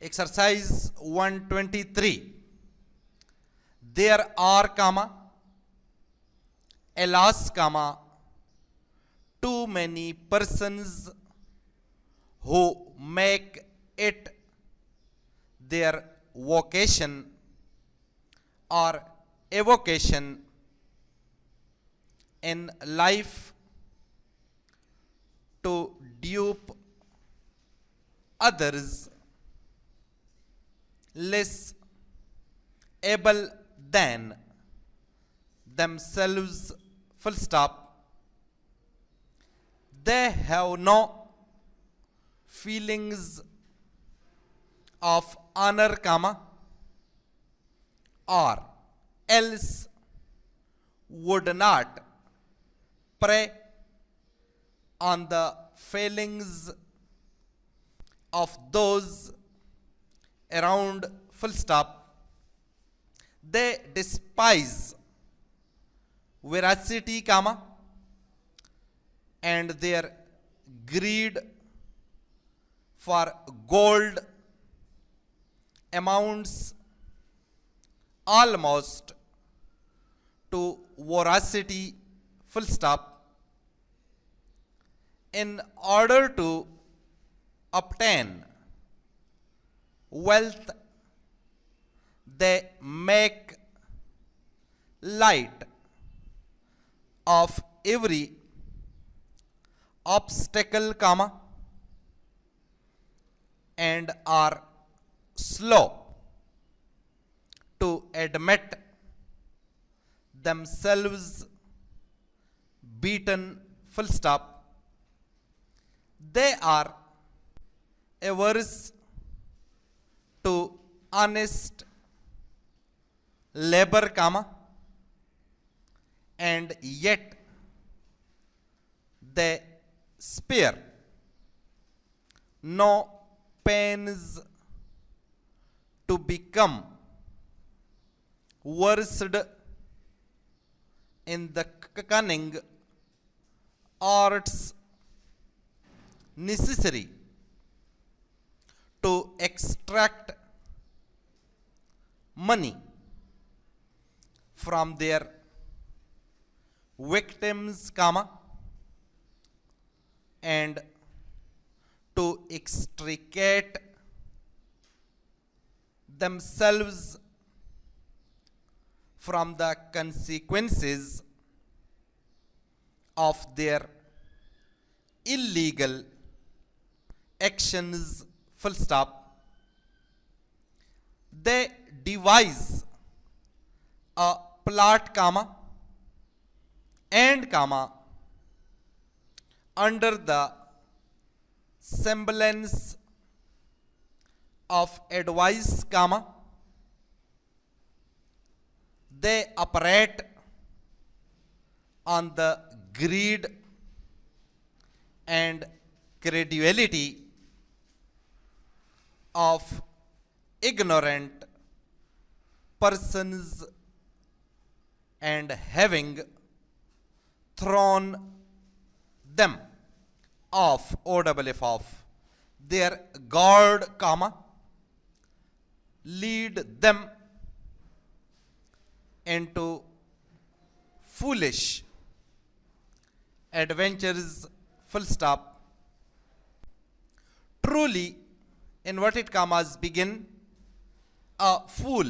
Exercise 123. There are, alas, too many persons who make it their vocation or avocation in life to dupe others less able than themselves, full stop. They have no feelings of honor, or else would not prey on the failings of those around, full stop. They despise veracity, and their greed for gold amounts almost to voracity, full stop. In order to obtain wealth, they make light of every obstacle, and are slow to admit themselves beaten, full stop. They are averse to honest labor, and yet they spare no pains to become versed in the cunning arts necessary to extract money from their victims, and to extricate themselves from the consequences of their illegal actions, full stop. They devise a plot, and under the semblance of advice, they operate on the greed and credulity of ignorant persons, and having thrown them off, off their guard, lead them into foolish adventures, full stop. Truly, inverted commas begin, a fool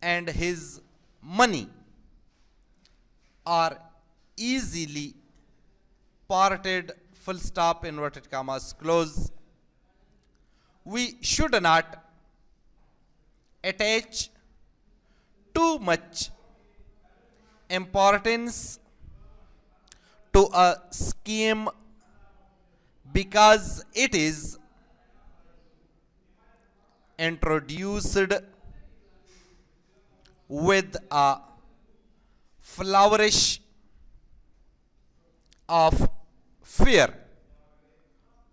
and his money are easily parted, full stop, inverted commas close. We should not attach too much importance to a scheme because it is introduced with a flourish of fear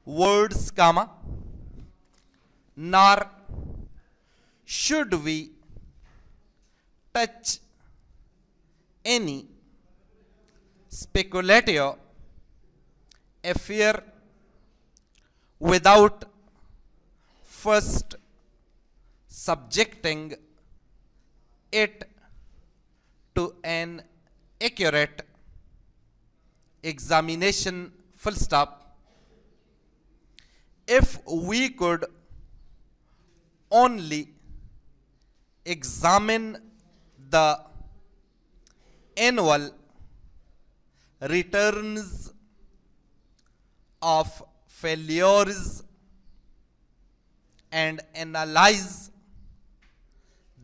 words, nor should we touch any speculative affair without first subjecting it to an accurate examination, full stop. If we could only examine the annual returns of failures and analyze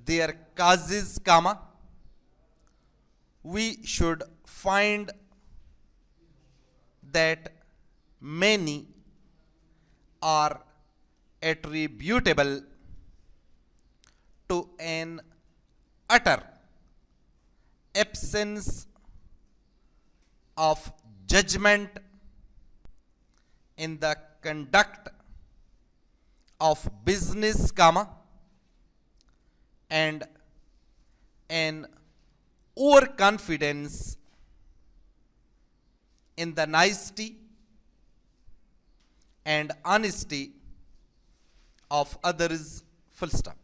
their causes, comma, we should find that many are attributable to an utter absence of judgment in the conduct of business, comma, and an overconfidence in the nicety and honesty of others, full stop.